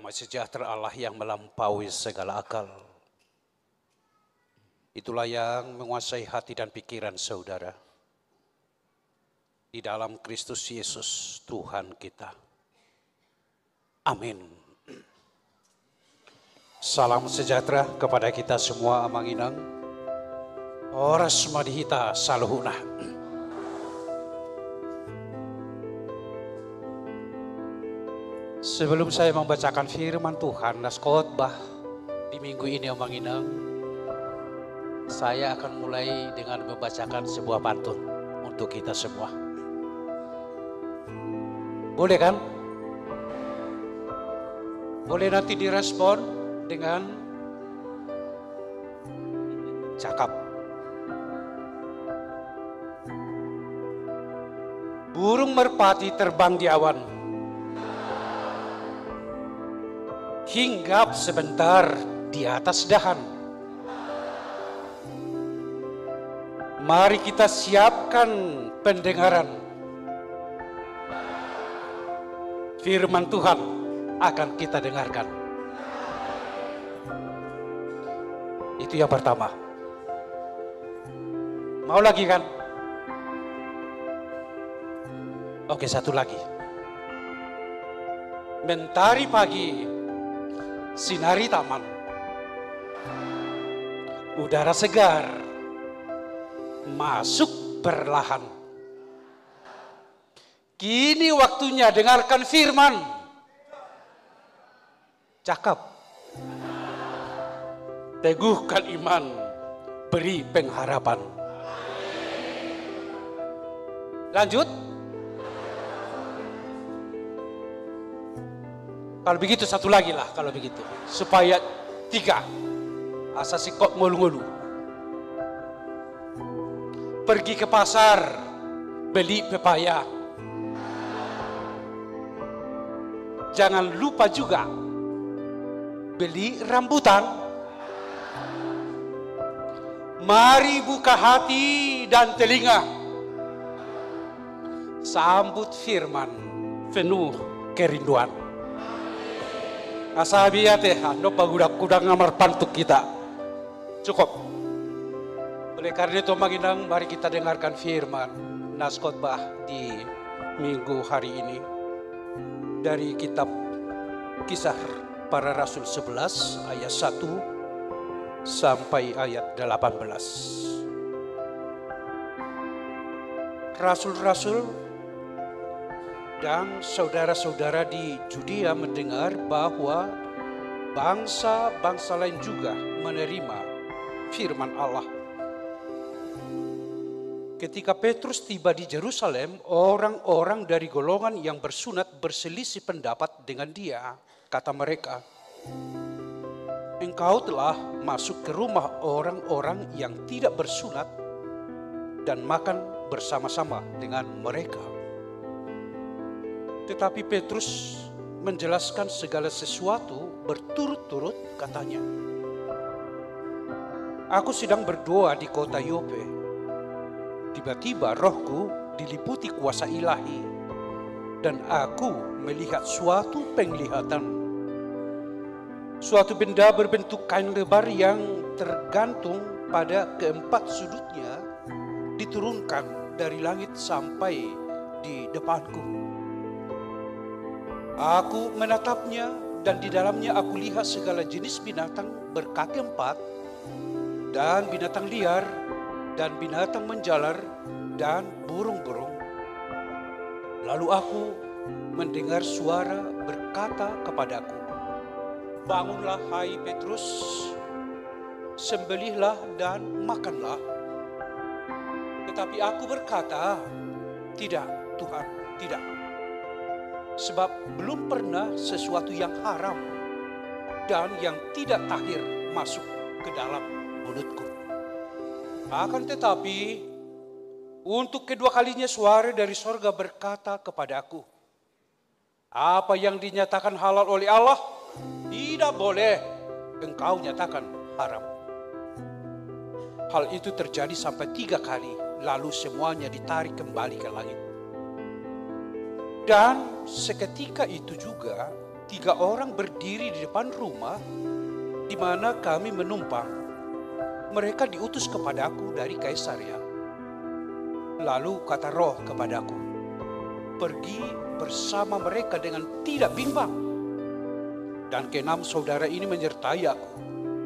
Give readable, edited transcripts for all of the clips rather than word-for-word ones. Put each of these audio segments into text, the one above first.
Damai sejahtera Allah yang melampaui segala akal. Itulah yang menguasai hati dan pikiran saudara. Di dalam Kristus Yesus Tuhan kita. Amin. Salam sejahtera kepada kita semua amanginang. Oras madihita saluhuna. Sebelum saya membacakan firman Tuhan, nas khotbah di minggu ini amanginang, saya akan mulai dengan membacakan sebuah pantun untuk kita semua. Boleh kan? Boleh nanti direspon dengan cakap. Burung merpati terbang di awan, hinggap sebentar di atas dahan. Mari kita siapkan pendengaran. Firman Tuhan akan kita dengarkan. Itu yang pertama. Mau lagi kan? Oke, satu lagi. Mentari pagi, sinari taman, udara segar masuk perlahan. Kini waktunya dengarkan firman. Cakap. Teguhkan iman, beri pengharapan. Lanjut. Kalau begitu satu lagi lah, kalau begitu. Supaya 3. Asasi kok ngulu-ngulu. Pergi ke pasar, beli pepaya. Jangan lupa juga beli rambutan. Mari buka hati dan telinga. Sambut firman penuh kerinduan. Asabiya teh, no pagudak-kudak ngamar pantuk kita. Cukup. Oleh karena itu manginang, mari kita dengarkan firman nas khotbah di minggu hari ini dari kitab Kisah Para Rasul 11 ayat 1 sampai ayat 18. Rasul-rasul dan saudara-saudara di Judea mendengar bahwa bangsa-bangsa lain juga menerima firman Allah. Ketika Petrus tiba di Yerusalem, orang-orang dari golongan yang bersunat berselisih pendapat dengan dia. Kata mereka, engkau telah masuk ke rumah orang-orang yang tidak bersunat dan makan bersama-sama dengan mereka. Tetapi Petrus menjelaskan segala sesuatu berturut-turut katanya. Aku sedang berdoa di kota Yope. Tiba-tiba rohku diliputi kuasa ilahi dan aku melihat suatu penglihatan. Suatu benda berbentuk kain lebar yang tergantung pada keempat sudutnya diturunkan dari langit sampai di depanku. Aku menatapnya dan di dalamnya aku lihat segala jenis binatang berkaki 4 dan binatang liar dan binatang menjalar dan burung-burung. Lalu aku mendengar suara berkata kepadaku, bangunlah hai Petrus, sembelihlah dan makanlah. Tetapi aku berkata, tidak Tuhan, tidak. Sebab belum pernah sesuatu yang haram dan yang tidak tahir masuk ke dalam mulutku. Akan tetapi, untuk kedua kalinya suara dari sorga berkata kepadaku, apa yang dinyatakan halal oleh Allah, tidak boleh engkau nyatakan haram. Hal itu terjadi sampai 3 kali, lalu semuanya ditarik kembali ke langit. Dan seketika itu juga 3 orang berdiri di depan rumah di mana kami menumpang. Mereka diutus kepadaku dari Kaisaria. Lalu kata Roh kepadaku, pergi bersama mereka dengan tidak bimbang. Dan ke-6 saudara ini menyertai aku.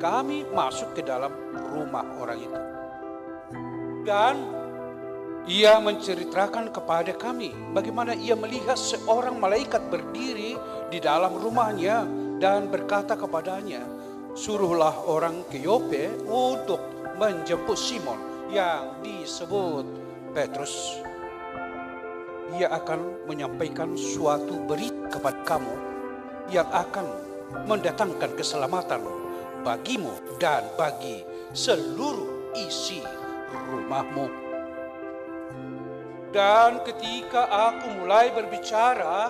Kami masuk ke dalam rumah orang itu. Dan ia menceritakan kepada kami bagaimana ia melihat seorang malaikat berdiri di dalam rumahnya dan berkata kepadanya, suruhlah orang ke Yope untuk menjemput Simon yang disebut Petrus. Ia akan menyampaikan suatu berita kepada kamu yang akan mendatangkan keselamatan bagimu dan bagi seluruh isi rumahmu. Dan ketika aku mulai berbicara,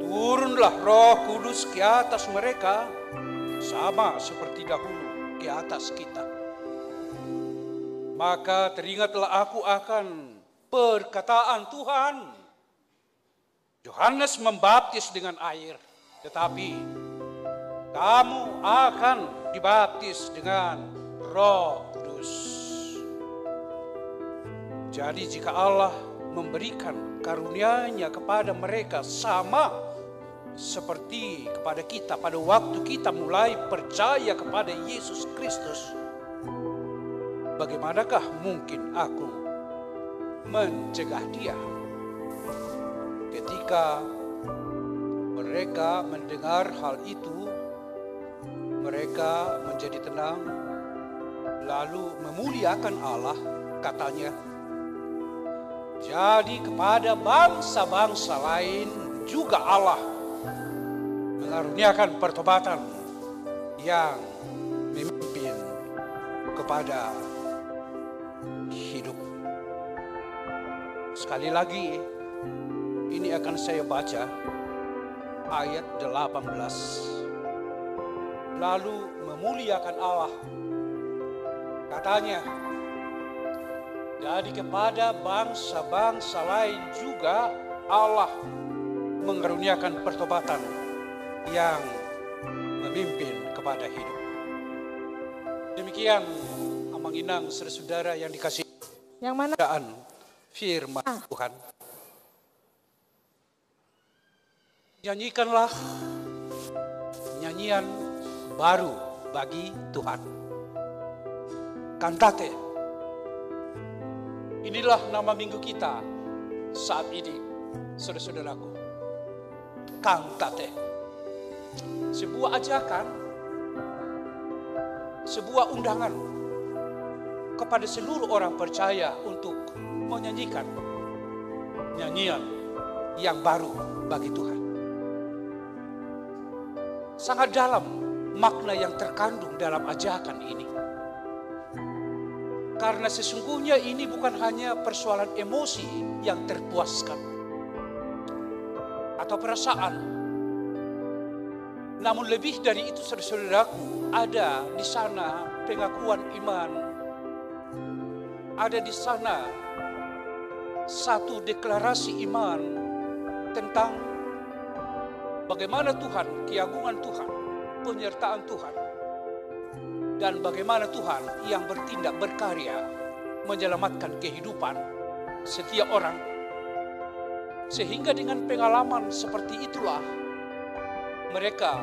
turunlah Roh Kudus ke atas mereka, sama seperti dahulu ke atas kita. Maka teringatlah aku akan perkataan Tuhan. Yohanes membaptis dengan air, tetapi kamu akan dibaptis dengan Roh Kudus. Jadi jika Allah memberikan karunia-Nya kepada mereka sama seperti kepada kita pada waktu kita mulai percaya kepada Yesus Kristus, bagaimanakah mungkin aku mencegah dia? Ketika mereka mendengar hal itu, mereka menjadi tenang, lalu memuliakan Allah. Katanya, jadi kepada bangsa-bangsa lain juga Allah mengaruniakan pertobatan yang memimpin kepada hidup. Sekali lagi, ini akan saya baca ayat 18. Lalu memuliakan Allah. Katanya, jadi kepada bangsa-bangsa lain juga Allah mengaruniakan pertobatan yang memimpin kepada hidup. Demikian Amang Inang saudara-saudara yang dikasihi. Yang mana? Firman Tuhan. Nyanyikanlah nyanyian baru bagi Tuhan. Cantate. Inilah nama minggu kita saat ini, saudara-saudaraku. Cantate. Sebuah ajakan, sebuah undangan kepada seluruh orang percaya untuk menyanyikan nyanyian yang baru bagi Tuhan. Sangat dalam makna yang terkandung dalam ajakan ini. Karena sesungguhnya ini bukan hanya persoalan emosi yang terpuaskan atau perasaan. Namun lebih dari itu saudara-saudaraku, ada di sana pengakuan iman. Ada di sana satu deklarasi iman tentang bagaimana Tuhan, keagungan Tuhan, penyertaan Tuhan. Dan bagaimana Tuhan yang bertindak berkarya menyelamatkan kehidupan setiap orang. Sehingga dengan pengalaman seperti itulah mereka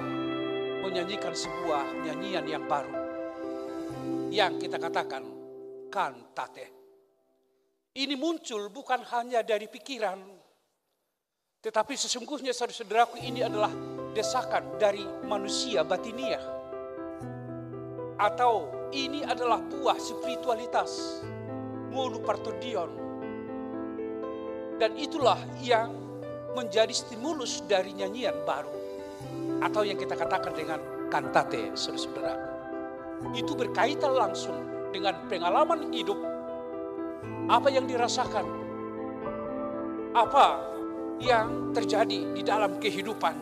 menyanyikan sebuah nyanyian yang baru. Yang kita katakan cantate. Ini muncul bukan hanya dari pikiran, tetapi sesungguhnya saudara-saudaraku ini adalah desakan dari manusia batiniah. Atau ini adalah buah spiritualitas, monopartodion. Dan itulah yang menjadi stimulus dari nyanyian baru. Atau yang kita katakan dengan cantate, saudara-saudara. Itu berkaitan langsung dengan pengalaman hidup. Apa yang dirasakan. Apa yang terjadi di dalam kehidupan.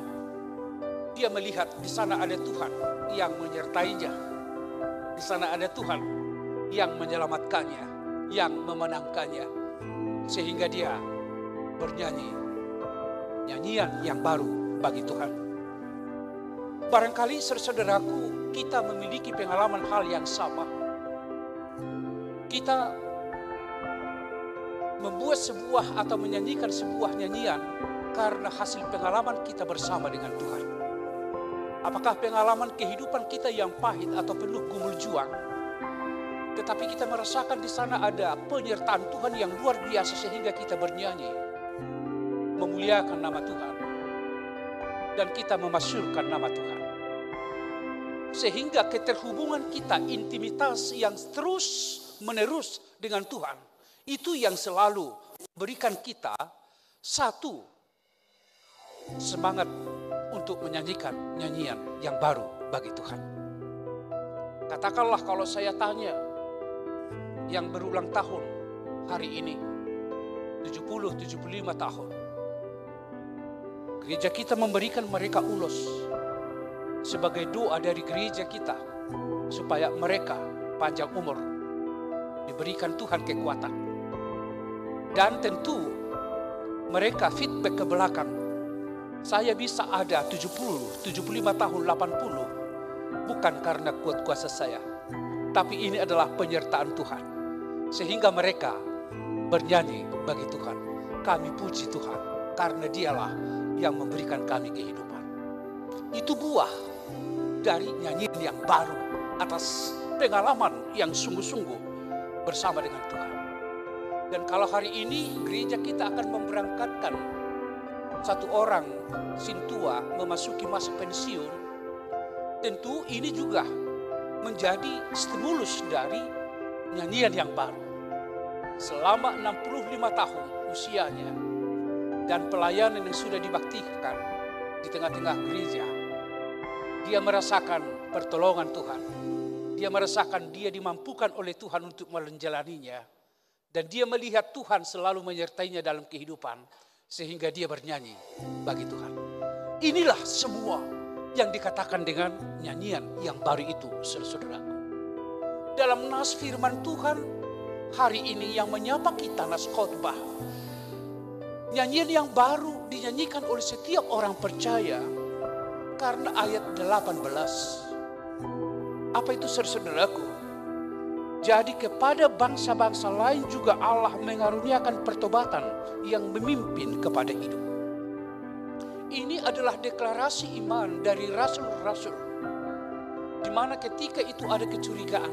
Dia melihat di sana ada Tuhan yang menyertainya. Di sana ada Tuhan yang menyelamatkannya, yang memenangkannya. Sehingga dia bernyanyi nyanyian yang baru bagi Tuhan. Barangkali saudaraku, kita memiliki pengalaman hal yang sama. Kita membuat sebuah atau menyanyikan sebuah nyanyian karena hasil pengalaman kita bersama dengan Tuhan. Apakah pengalaman kehidupan kita yang pahit atau penuh gumul juang, tetapi kita merasakan di sana ada penyertaan Tuhan yang luar biasa sehingga kita bernyanyi, memuliakan nama Tuhan, dan kita memasyurkan nama Tuhan. Sehingga keterhubungan kita, intimitas yang terus menerus dengan Tuhan, itu yang selalu memberikan kita satu semangat untuk menyanyikan nyanyian yang baru bagi Tuhan. Katakanlah kalau saya tanya yang berulang tahun hari ini, 70-75 tahun, gereja kita memberikan mereka ulos sebagai doa dari gereja kita supaya mereka panjang umur, diberikan Tuhan kekuatan. Dan tentu mereka feedback ke belakang, saya bisa ada 70, 75 tahun, 80, bukan karena kuat kuasa saya, tapi ini adalah penyertaan Tuhan. Sehingga mereka bernyanyi bagi Tuhan, kami puji Tuhan karena Dialah yang memberikan kami kehidupan. Itu buah dari nyanyian yang baru atas pengalaman yang sungguh-sungguh bersama dengan Tuhan. Dan kalau hari ini gereja kita akan memberangkatkan satu orang sintua memasuki masa pensiun, tentu ini juga menjadi stimulus dari nyanyian yang baru. Selama 65 tahun usianya dan pelayanan yang sudah dibaktikan di tengah-tengah gereja, dia merasakan pertolongan Tuhan. Dia merasakan dia dimampukan oleh Tuhan untuk menjalaninya. Dan dia melihat Tuhan selalu menyertainya dalam kehidupan. Sehingga dia bernyanyi bagi Tuhan. Inilah semua yang dikatakan dengan nyanyian yang baru itu, saudara-saudaraku. Dalam nas firman Tuhan hari ini yang menyapa kita, nas khotbah. Nyanyian yang baru dinyanyikan oleh setiap orang percaya karena ayat 18. Apa itu, saudara-saudaraku? Jadi kepada bangsa-bangsa lain juga Allah mengaruniakan pertobatan yang memimpin kepada hidup. Ini adalah deklarasi iman dari rasul-rasul. Di mana ketika itu ada kecurigaan.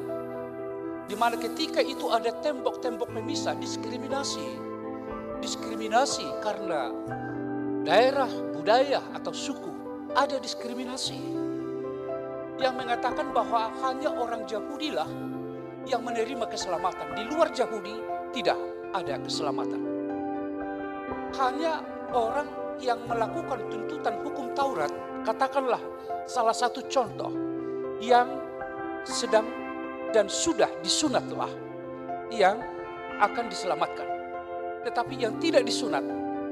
Di mana ketika itu ada tembok-tembok pemisah, diskriminasi. Diskriminasi karena daerah, budaya atau suku. Ada diskriminasi. Yang mengatakan bahwa hanya orang Yahudi lah yang menerima keselamatan. Di luar Yahudi tidak ada keselamatan. Hanya orang yang melakukan tuntutan hukum Taurat, katakanlah salah satu contoh, yang sedang dan sudah disunatlah, yang akan diselamatkan. Tetapi yang tidak disunat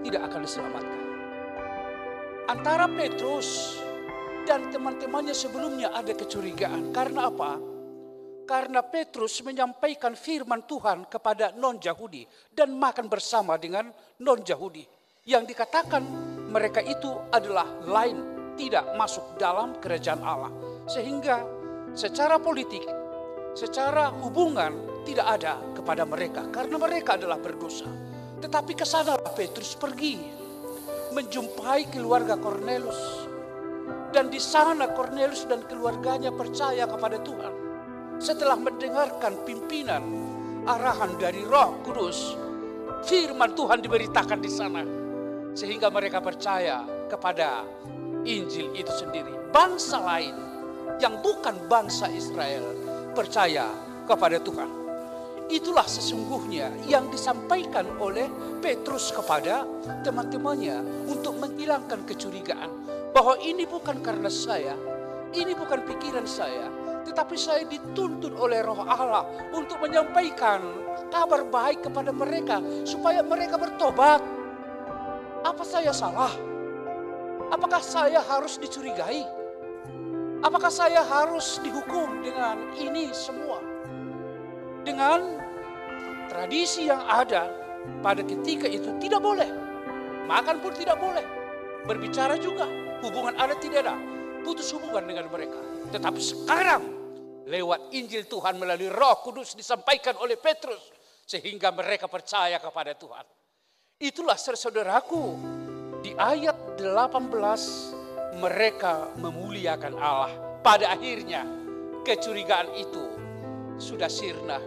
tidak akan diselamatkan. Antara Petrus dan teman-temannya sebelumnya ada kecurigaan. Karena apa? Karena Petrus menyampaikan firman Tuhan kepada non-Yahudi dan makan bersama dengan non-Yahudi. Yang dikatakan mereka itu adalah lain, tidak masuk dalam kerajaan Allah. Sehingga secara politik, secara hubungan tidak ada kepada mereka. Karena mereka adalah berdosa. Tetapi ke sana Petrus pergi menjumpai keluarga Kornelius. Dan di sana Kornelius dan keluarganya percaya kepada Tuhan. Setelah mendengarkan pimpinan arahan dari Roh Kudus, firman Tuhan diberitakan di sana. Sehingga mereka percaya kepada Injil itu sendiri. Bangsa lain yang bukan bangsa Israel percaya kepada Tuhan. Itulah sesungguhnya yang disampaikan oleh Petrus kepada teman-temannya untuk menghilangkan kecurigaan. Bahwa ini bukan karena saya, ini bukan pikiran saya, tetapi saya dituntun oleh Roh Allah untuk menyampaikan kabar baik kepada mereka supaya mereka bertobat. Apa saya salah? Apakah saya harus dicurigai? Apakah saya harus dihukum dengan ini semua? Dengan tradisi yang ada pada ketika itu tidak boleh. Makan pun tidak boleh. Berbicara juga, hubungan adat tidak ada. putus hubungan dengan mereka. Tetapi sekarang lewat Injil Tuhan melalui Roh Kudus disampaikan oleh Petrus sehingga mereka percaya kepada Tuhan. Itulah saudaraku, di ayat 18 mereka memuliakan Allah. Pada akhirnya kecurigaan itu sudah sirna.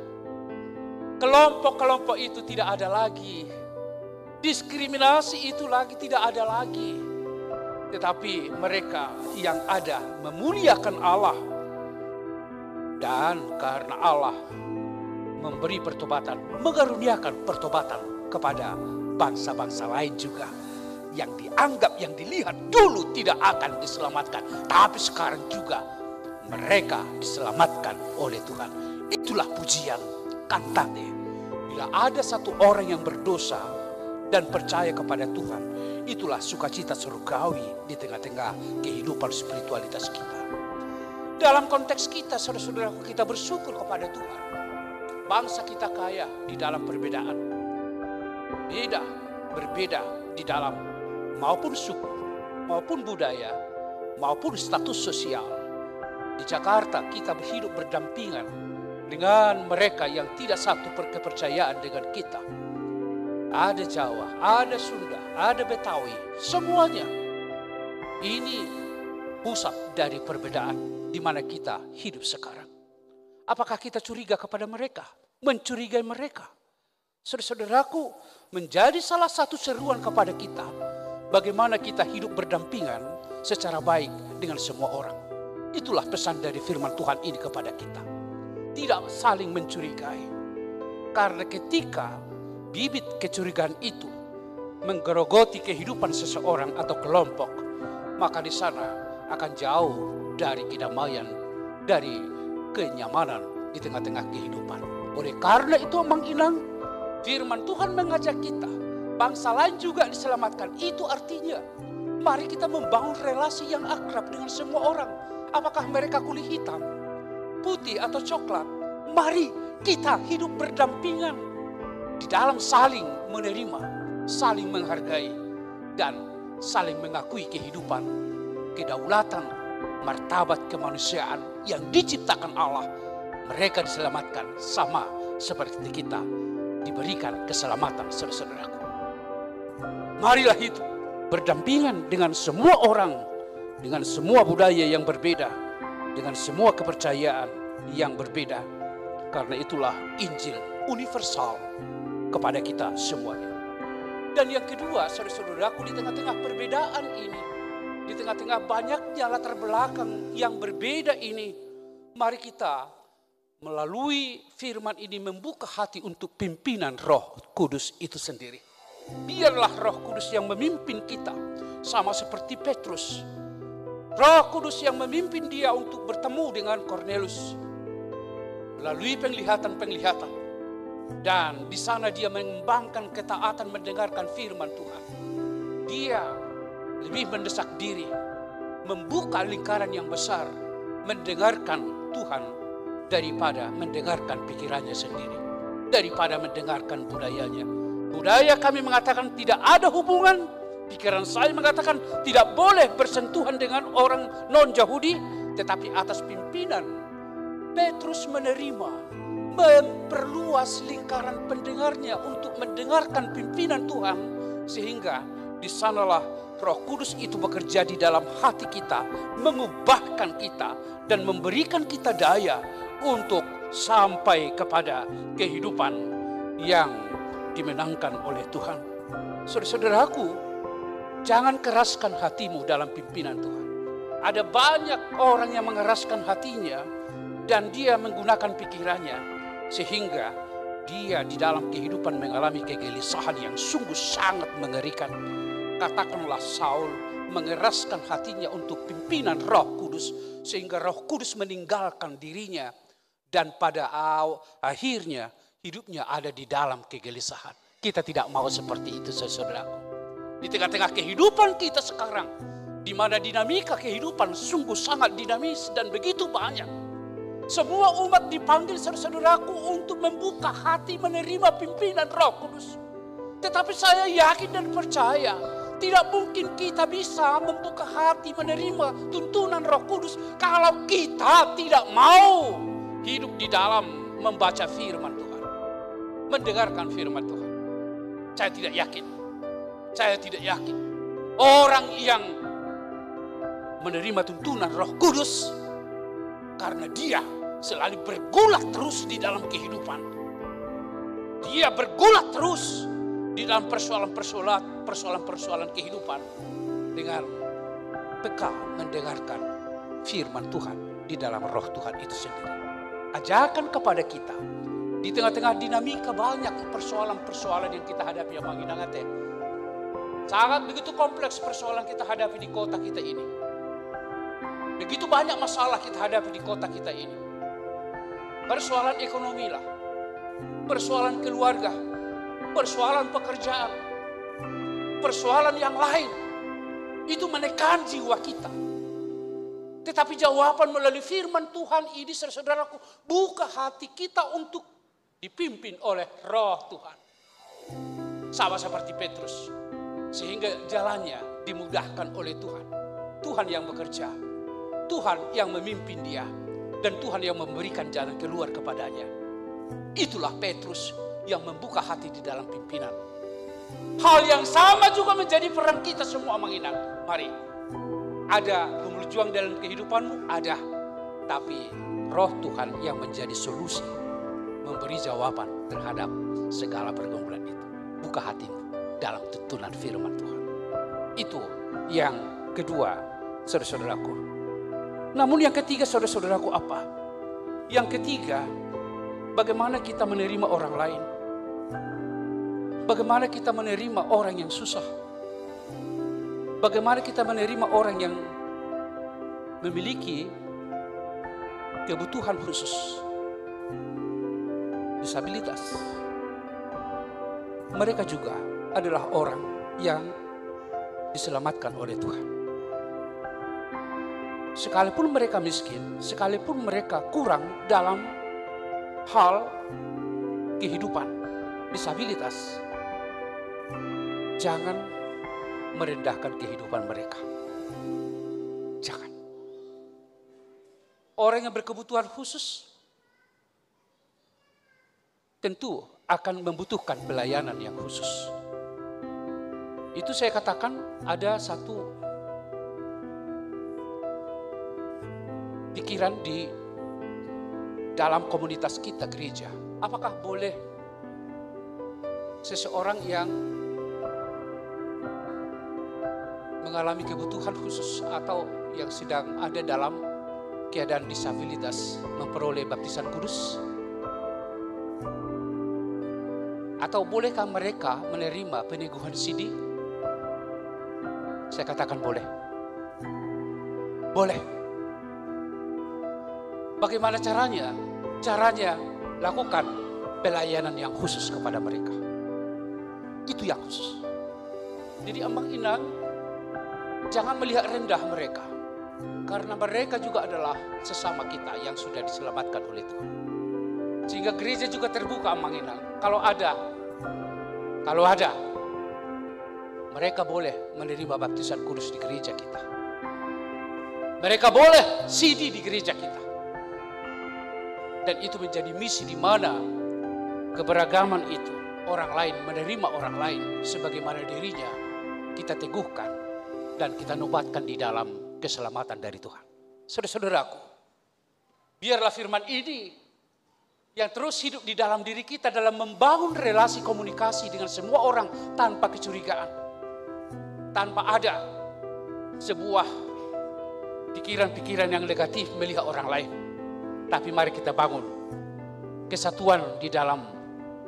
Kelompok-kelompok itu tidak ada lagi. Diskriminasi itu lagi tidak ada lagi. Tetapi mereka yang ada memuliakan Allah. Dan karena Allah memberi pertobatan, mengaruniakan pertobatan kepada bangsa-bangsa lain juga. Yang dianggap, yang dilihat dulu tidak akan diselamatkan. Tapi sekarang juga mereka diselamatkan oleh Tuhan. Itulah pujian katanya. Bila ada satu orang yang berdosa dan percaya kepada Tuhan, itulah sukacita surgawi di tengah-tengah kehidupan spiritualitas kita. Dalam konteks kita, saudara-saudaraku, kita bersyukur kepada Tuhan. Bangsa kita kaya di dalam perbedaan. Berbeda di dalam maupun suku, maupun budaya, maupun status sosial. Di Jakarta kita hidup berdampingan dengan mereka yang tidak satu kepercayaan dengan kita. Ada Jawa, ada Sunda, ada Betawi, semuanya. Ini pusat dari perbedaan di mana kita hidup sekarang. Apakah kita curiga kepada mereka? Mencurigai mereka? Saudaraku, menjadi salah satu seruan kepada kita, bagaimana kita hidup berdampingan secara baik dengan semua orang. Itulah pesan dari firman Tuhan ini kepada kita. Tidak saling mencurigai. Karena ketika bibit kecurigaan itu menggerogoti kehidupan seseorang atau kelompok, maka di sana akan jauh dari kedamaian, dari kenyamanan di tengah-tengah kehidupan. Oleh karena itu, Mang Inang, firman Tuhan mengajak kita, bangsa lain juga diselamatkan. Itu artinya, mari kita membangun relasi yang akrab dengan semua orang. Apakah mereka kulit hitam, putih atau coklat? Mari kita hidup berdampingan di dalam saling menerima, saling menghargai, dan saling mengakui kehidupan, kedaulatan, martabat kemanusiaan yang diciptakan Allah. Mereka diselamatkan sama seperti kita diberikan keselamatan, saudara-saudaraku. Marilah itu berdampingan dengan semua orang, dengan semua budaya yang berbeda, dengan semua kepercayaan yang berbeda. Karena itulah Injil universal kepada kita semuanya. Dan yang kedua, saudara-saudaraku, di tengah-tengah perbedaan ini, di tengah-tengah banyaknya latar belakang yang berbeda ini, mari kita melalui firman ini membuka hati untuk pimpinan Roh Kudus itu sendiri. Biarlah Roh Kudus yang memimpin kita, sama seperti Petrus. Roh Kudus yang memimpin dia untuk bertemu dengan Kornelius melalui penglihatan-penglihatan. Dan di sana dia mengembangkan ketaatan mendengarkan firman Tuhan. Dia lebih mendesak diri, membuka lingkaran yang besar, mendengarkan Tuhan daripada mendengarkan pikirannya sendiri, daripada mendengarkan budayanya. Budaya kami mengatakan tidak ada hubungan, pikiran saya mengatakan tidak boleh bersentuhan dengan orang non-Yahudi, tetapi atas pimpinan Petrus menerima, memperluas lingkaran pendengarnya untuk mendengarkan pimpinan Tuhan, sehingga di sanalah Roh Kudus itu bekerja di dalam hati kita, mengubahkan kita dan memberikan kita daya untuk sampai kepada kehidupan yang dimenangkan oleh Tuhan. Saudara-saudaraku, jangan keraskan hatimu dalam pimpinan Tuhan. Ada banyak orang yang mengeraskan hatinya dan dia menggunakan pikirannya sehingga dia di dalam kehidupan mengalami kegelisahan yang sungguh sangat mengerikan. Katakanlah Saul mengeraskan hatinya untuk pimpinan Roh Kudus sehingga Roh Kudus meninggalkan dirinya dan pada akhirnya hidupnya ada di dalam kegelisahan. Kita tidak mau seperti itu, saudaraku. Di tengah-tengah kehidupan kita sekarang, di mana dinamika kehidupan sungguh sangat dinamis dan begitu banyak. Semua umat dipanggil, saudaraku, untuk membuka hati menerima pimpinan Roh Kudus. Tetapi saya yakin dan percaya, Tidak mungkin kita bisa membuka hati menerima tuntunan Roh Kudus kalau kita tidak mau hidup di dalam membaca firman Tuhan, mendengarkan firman Tuhan. Saya tidak yakin. Saya tidak yakin orang yang menerima tuntunan Roh Kudus karena dia selalu bergulat terus di dalam kehidupan. Dia bergulat terus di dalam persoalan-persoalan kehidupan dengan peka mendengarkan firman Tuhan di dalam Roh Tuhan itu sendiri. Ajarkan kepada kita di tengah-tengah dinamika banyak persoalan-persoalan yang kita hadapi yang mengingat. Sangat begitu kompleks persoalan kita hadapi di kota kita ini. Begitu banyak masalah kita hadapi di kota kita ini. Persoalan ekonomi lah, persoalan keluarga, persoalan pekerjaan, persoalan yang lain. Itu menekan jiwa kita. Tetapi jawaban melalui firman Tuhan ini, saudaraku, buka hati kita untuk dipimpin oleh Roh Tuhan. Sama seperti Petrus. Sehingga jalannya dimudahkan oleh Tuhan. Tuhan yang bekerja. Tuhan yang memimpin dia. Dan Tuhan yang memberikan jalan keluar kepadanya. Itulah Petrus yang membuka hati di dalam pimpinan. Hal yang sama juga menjadi peran kita semua menginang. Mari, ada berjuang dalam kehidupanmu, ada. Tapi Roh Tuhan yang menjadi solusi, memberi jawaban terhadap segala pergumulan itu. Buka hatimu dalam tuntunan firman Tuhan. Itu yang kedua, saudara-saudaraku. Namun yang ketiga, saudara-saudaraku, apa? Yang ketiga, bagaimana kita menerima orang lain. Bagaimana kita menerima orang yang susah. Bagaimana kita menerima orang yang memiliki kebutuhan khusus. Disabilitas. Mereka juga adalah orang yang diselamatkan oleh Tuhan. Sekalipun mereka miskin, sekalipun mereka kurang dalam hal kehidupan, disabilitas, jangan merendahkan kehidupan mereka. Jangan. Orang yang berkebutuhan khusus tentu akan membutuhkan pelayanan yang khusus. Itu saya katakan ada satu pikiran di dalam komunitas kita gereja. Apakah boleh seseorang yang mengalami kebutuhan khusus atau yang sedang ada dalam keadaan disabilitas memperoleh baptisan kudus? Atau bolehkah mereka menerima peneguhan sidi? Saya katakan boleh. Boleh. Bagaimana caranya? Caranya lakukan pelayanan yang khusus kepada mereka. Itu yang khusus. Jadi ambang inang, jangan melihat rendah mereka. Karena mereka juga adalah sesama kita yang sudah diselamatkan oleh Tuhan. Sehingga gereja juga terbuka ambang inang. Kalau ada, mereka boleh menerima baptisan kudus di gereja kita. Mereka boleh CD di gereja kita. Dan itu menjadi misi di mana keberagaman itu, orang lain menerima orang lain sebagaimana dirinya, kita teguhkan dan kita nobatkan di dalam keselamatan dari Tuhan. Saudara-saudaraku, biarlah firman ini yang terus hidup di dalam diri kita dalam membangun relasi komunikasi dengan semua orang tanpa kecurigaan. Tanpa ada sebuah pikiran-pikiran yang negatif melihat orang lain. Tapi mari kita bangun kesatuan di dalam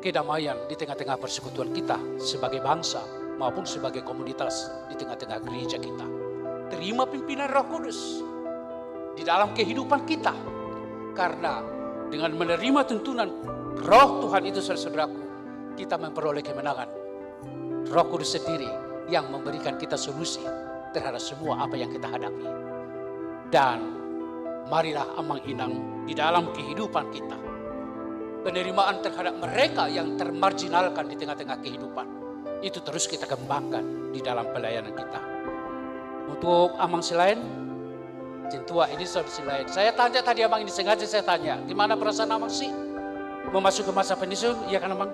kedamaian di tengah-tengah persekutuan kita sebagai bangsa maupun sebagai komunitas di tengah-tengah gereja kita. Terima pimpinan Roh Kudus di dalam kehidupan kita. Karena dengan menerima tuntunan Roh Tuhan itu, saudaraku, kita memperoleh kemenangan. Roh Kudus sendiri yang memberikan kita solusi terhadap semua apa yang kita hadapi. Dan marilah amang inang di dalam kehidupan kita. Penerimaan terhadap mereka yang termarginalkan di tengah-tengah kehidupan. Itu terus kita kembangkan di dalam pelayanan kita. Untuk Amang Silain, Cintua ini Silain. Saya tanya tadi Amang ini, sengaja saya tanya, gimana perasaan Amang sih? Memasuki masa pensiun, iya kan Amang?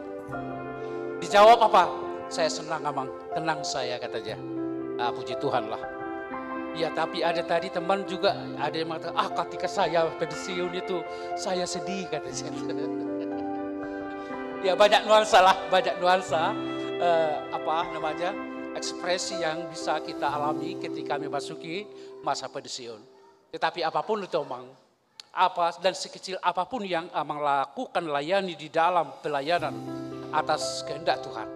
Dijawab apa? Saya senang Amang, tenang saya katanya. Puji Tuhan lah. Ya tapi ada tadi teman juga, ada yang mengatakan, ketika saya pensiun itu, saya sedih katanya. Ya banyak nuansa lah, banyak nuansa. Ekspresi yang bisa kita alami ketika memasuki masa pensiun. Tetapi apapun itu Amang, dan sekecil apapun yang Amang lakukan, layani di dalam pelayanan atas kehendak Tuhan,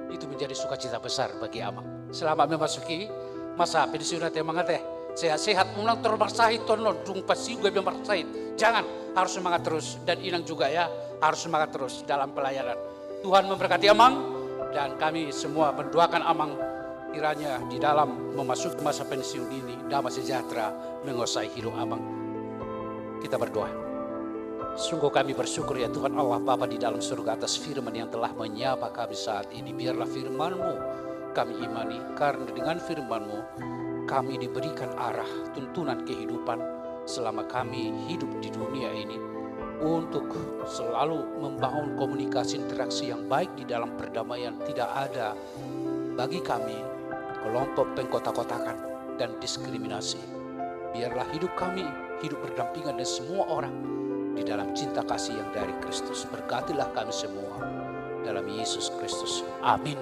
itu menjadi sukacita besar bagi Amang. Selama memasuki masa pensiun nanti Amang sehat-sehat, menang terbarsahit tonon, jumpa juga berbarsahit. Jangan, harus semangat terus, dan Inang juga ya, harus semangat terus dalam pelayanan. Tuhan memberkati Amang, dan kami semua mendoakan Amang kiranya di dalam memasuki masa pensiun ini damai sejahtera menguasai hidup Amang. Kita berdoa. Sungguh kami bersyukur ya Tuhan Allah Bapa di dalam surga atas firman yang telah menyapa kami saat ini. Biarlah firman-Mu kami imani, karena dengan firman-Mu kami diberikan arah tuntunan kehidupan selama kami hidup di dunia ini, untuk selalu membangun komunikasi interaksi yang baik di dalam perdamaian. Tidak ada bagi kami kelompok pengkotak-kotakan dan diskriminasi. Biarlah hidup kami hidup berdampingan dengan semua orang di dalam cinta kasih yang dari Kristus. Berkatilah kami semua dalam Yesus Kristus. Amin.